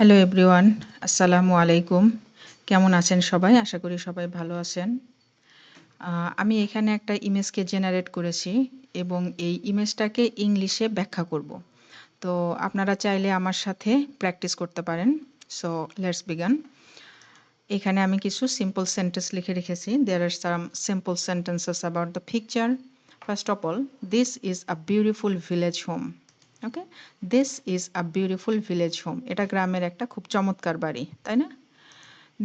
Hello everyone, আসসালামু আলাইকুম। কেমন আছেন সবাই? আশা করি সবাই ভালো আছেন। আমি এখানে একটা ইমেজকে জেনারেট করেছি এবং এই ইমেজটাকে ইংলিশে ব্যাখ্যা করব। তো আপনারা চাইলে আমার সাথে প্র্যাকটিস করতে পারেন। So let's began. এখানে আমি কিছু সিম্পল সেন্টেন্স লিখে রেখেছি। There are some simple sentences about the picture. First of all, this is a beautiful village home. Okay? This is a beautiful village home. এটা গ্রামের একটা খুব চমৎকার বাড়ি, তাই না?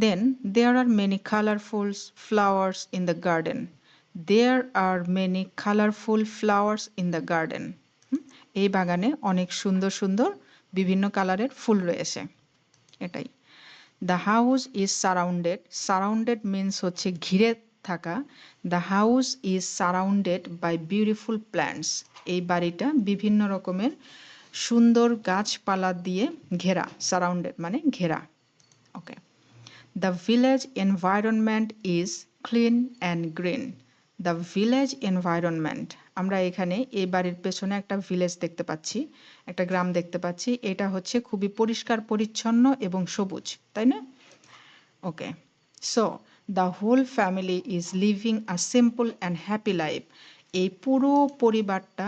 Then there are many colorful flowers in the garden. There are many colorful flowers in the garden. এই বাগানে অনেক সুন্দর সুন্দর বিভিন্ন কালারের ফুল রয়েছে। এটাই। The house is surrounded. Surrounded means হচ্ছে ঘিরে থাকা। The house is surrounded by beautiful plants. এই বাড়িটা বিভিন্ন রকমের সুন্দর গাছপালা দিয়ে ঘেরা। Surrounded মানে ঘেরা। ওকে। The village environment is clean and green. The village environment. আমরা এখানে এই বাড়ির পেছনে একটা ভিলেজ দেখতে পাচ্ছি, একটা গ্রাম দেখতে পাচ্ছি। এটা হচ্ছে খুবই পরিষ্কার পরিচ্ছন্ন এবং সবুজ, তাই না? Okay. So the whole family is living a simple and happy life. এই পুরো পরিবারটা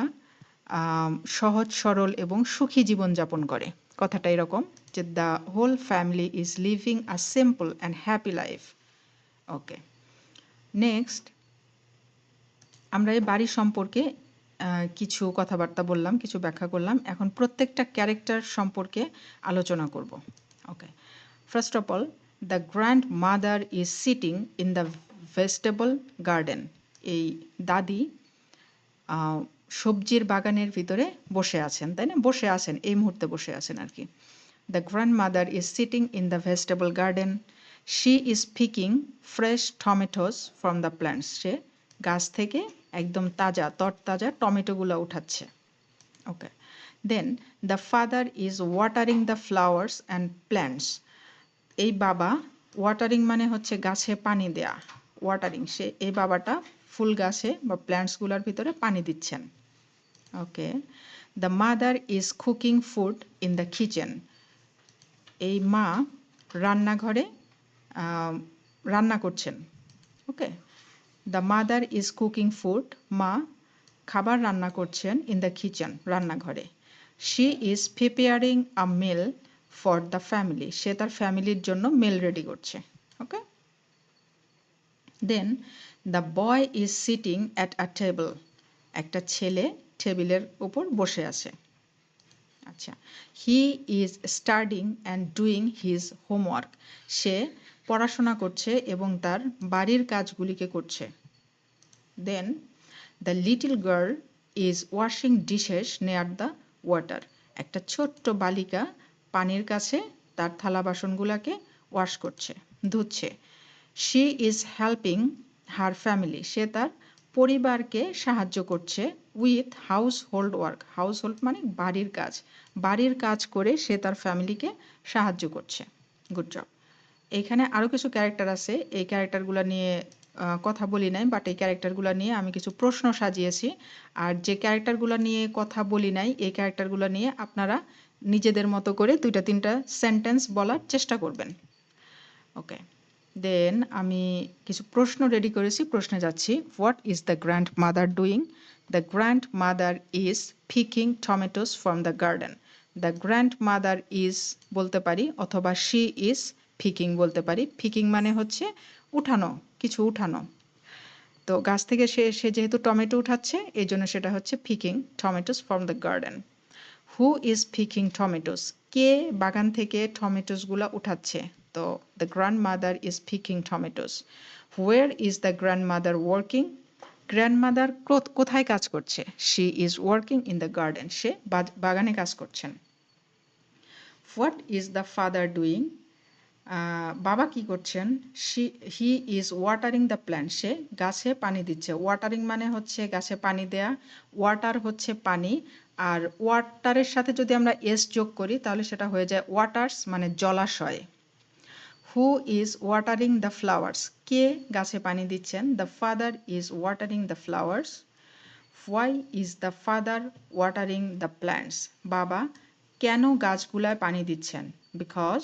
সহজ সরল এবং সুখী জীবনযাপন করে। কথাটা এরকম যে the whole family is living a simple and happy life. Okay. Next আমরা এই বাড়ি সম্পর্কে কিছু কথাবার্তা বললাম, কিছু ব্যাখ্যা করলাম। এখন প্রত্যেকটা ক্যারেক্টার সম্পর্কে আলোচনা করব। Okay. First of all, the grandmother is sitting in the vegetable garden. এই দাদি সবজির বাগানের ভিতরে বসে আছেন, তাই না? বসে আছেন, এই মুহূর্তে বসে আছেন আর কি। The grandmother is sitting in the vegetable garden. She is picking fresh tomatoes from the plants. সে গাছ থেকে একদম তাজা তরতাজা টমেটোগুলো উঠাচ্ছে। Okay. Then the father is watering the flowers and plants. এই বাবা, ওয়াটারিং মানে হচ্ছে গাছে পানি দেয়া। ওয়াটারিং, সে এই বাবাটা ফুল গাছে বা প্ল্যান্টসগুলোর ভিতরে পানি দিচ্ছেন। Okay. The mother is cooking food in the kitchen. এই মা রান্নাঘরে রান্না করছেন। Okay. The mother is cooking food. মা খাবার রান্না করছেন ইন দ্য কিচেন, রান্নাঘরে। She is preparing a meal for the family. সে তার ফ্যামিলির জন্য মিল রেডি করছে। Okay. Then the boy is sitting at a table. একটা ছেলে টেবিলের উপর বসে আছে। আচ্ছা। He is studying and doing his homework. সে পড়াশোনা করছে এবং তার বাড়ির কাজগুলিকে করছে। Then the little girl is washing dishes near the water. একটা ছোট্ট বালিকা পানির কাছে তার থালা বাসনগুলোকে ওয়াশ করছে, ধুচ্ছে। She is helping her family. সে তার পরিবারকে সাহায্য করছে with household work. Household মানে বাড়ির কাজ। বাড়ির কাজ করে সে তার ফ্যামিলিকে সাহায্য করছে। Good job. এইখানে আরও কিছু ক্যারেক্টার আছে, এই ক্যারেক্টারগুলো নিয়ে কথা বলি নাই, বাট এই ক্যারেক্টারগুলো নিয়ে আমি কিছু প্রশ্ন সাজিয়েছি। আর যে ক্যারেক্টারগুলো নিয়ে কথা বলি নাই, এই ক্যারেক্টারগুলো নিয়ে আপনারা নিজেদের মতো করে 2-3টা সেন্টেন্স বলার চেষ্টা করবেন। ওকে। দেন আমি কিছু প্রশ্ন রেডি করেছি, প্রশ্নে যাচ্ছি। What is the grandmother doing? The grandmother is picking tomatoes from the garden. The grandmother is বলতে পারি, অথবা শি ইজ পিকিং বলতে পারি। পিকিং মানে হচ্ছে উঠানো, কিছু উঠানো। তো গাছ থেকে সে যেহেতু টমেটো উঠাচ্ছে, এই জন্য সেটা হচ্ছে picking tomatoes from the garden. Who is picking tomatoes? কে বাগান থেকে টমেটোসগুলো উঠাচ্ছে? তো the grandmother is picking tomatoes. Where is the grandmother working? Grandmother কোথায় কাজ করছে? She is working in the garden. সে বাগানে কাজ করছেন। What is the father doing? বাবা কি করছেন? He is watering the plant. সে গাছে পানি দিচ্ছে। ওয়াটারিং মানে হচ্ছে গাছে পানি দেয়া। ওয়াটার হচ্ছে পানি, আর ওয়াটারের সাথে যদি আমরা এস যোগ করি তাহলে সেটা হয়ে যায় ওয়াটার্স, মানে জলাশয়। Who is watering the flowers? কে গাছে পানি দিচ্ছেন? The father is watering the flowers. Why is the father watering the plants? বাবা কেন গাছগুলায় পানি দিচ্ছেন? Because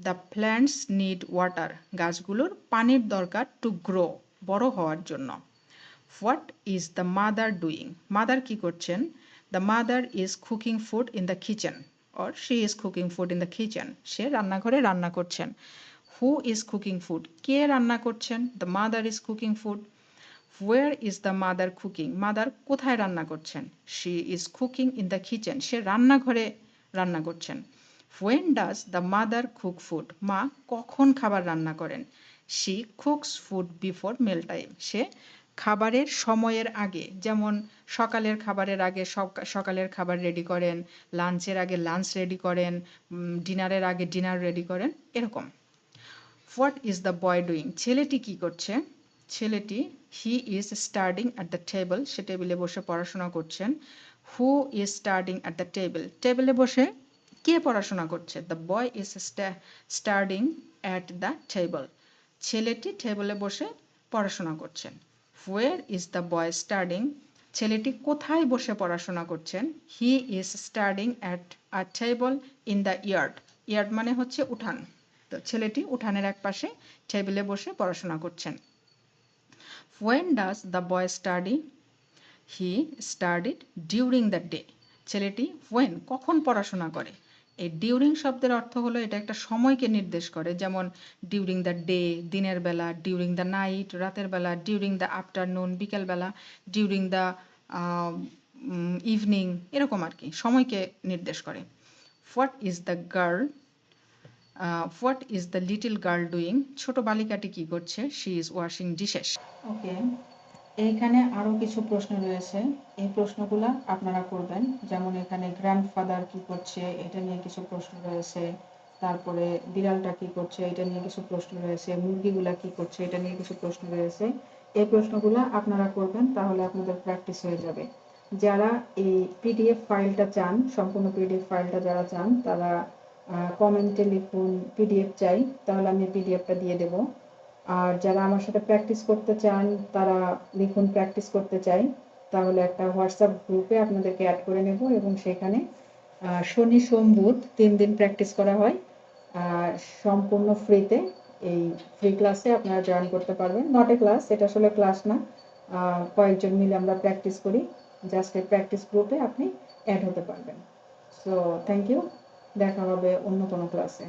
the plants need water, গাছগুলোর পানির দরকার টু গ্রো, বড় হওয়ার জন্য। What is the mother doing, mother কি করছেন? The mother is cooking food in the kitchen, or she is cooking food in the kitchen, সে রান্নাঘরে রান্না করছেন। হু ইজ কুকিং ফুড, কে রান্না করছেন? The mother is cooking food. Where is the mother cooking, mother কোথায় রান্না করছেন? She is cooking in the kitchen, সে রান্নাঘরে রান্না করছেন। When does the mother cook food, মা কখন খাবার রান্না করেন? She cooks food before meal time, সে খাবারের সময়ের আগে, যেমন সকালের খাবারের আগে সকালের খাবার রেডি করেন, লাঞ্চের আগে লাঞ্চ রেডি করেন, ডিনারের আগে ডিনার রেডি করেন, এরকম। What is the boy doing, ছেলেটি কি করছে? ছেলেটি he is studying at the table, সে টেবিলে বসে পড়াশোনা করছেন। Who is studying at the table, টেবিলে বসে কে পড়াশোনা করছে? The boy is studying at the table, ছেলেটি টেবিলে বসে পড়াশোনা করছেন। Where is the boy studying, ছেলেটি কোথায় বসে পড়াশোনা করছেন? He is studying at a table in the yard, yard মানে হচ্ছে উঠান, তো ছেলেটি উঠানের এক পাশে টেবিলে বসে পড়াশোনা করছেন। When does the boy study? He studied during the day, ছেলেটি হোয়েন কখন পড়াশোনা করে? এই ডিউরিং শব্দের অর্থ হলো এটা একটা সময়কে নির্দেশ করে, যেমন ডিউরিং দ্য ডে দিনের বেলা, ডিউরিং দ্য নাইট রাতের বেলা, ডিউরিং দ্য আফটারনুন বিকেলবেলা, ডিউরিং দ্য ইভিনিং, এরকম আর কি, সময়কে নির্দেশ করে। What is the girl, what is the little girl doing, ছোট বালিকাটি কি করছে? She is washing dishes. Okay, এইখানে আরও কিছু প্রশ্ন রয়েছে, এই প্রশ্নগুলো আপনারা করবেন। যেমন এখানে গ্র্যান্ডফাদার কি করছে, এটা নিয়ে কিছু প্রশ্ন রয়েছে। তারপরে বিড়ালটা কি করছে, এটা নিয়ে কিছু প্রশ্ন রয়েছে। মুরগিগুলা কি করছে, এটা নিয়ে কিছু প্রশ্ন রয়েছে। এই প্রশ্নগুলো আপনারা করবেন, তাহলে আপনাদের প্র্যাকটিস হয়ে যাবে। যারা এই পিডিএফ ফাইলটা চান, সম্পূর্ণ পিডিএফ ফাইলটা যারা চান, তারা কমেন্টে লিখুন পিডিএফ চাই, তাহলে আমি পিডিএফটা দিয়ে দেব। আর যারা আমার সাথে প্র্যাকটিস করতে চান, তারা লিখুন প্র্যাকটিস করতে চাই, তাহলে একটা হোয়াটসঅ্যাপ গ্রুপে আপনাদেরকে অ্যাড করে নেব, এবং সেখানে শনি সোম বুধ 3 দিন প্র্যাকটিস করা হয় সম্পূর্ণ ফ্রিতে। এই ফ্রি ক্লাসে আপনারা জয়েন করতে পারবেন। নট এ ক্লাস, এটা আসলে ক্লাস না, কয়েকজন মিলে আমরা প্র্যাকটিস করি, জাস্ট এই প্র্যাকটিস গ্রুপে আপনি অ্যাড হতে পারবেন। সো থ্যাংক ইউ, দেখা হবে অন্য কোনো ক্লাসে।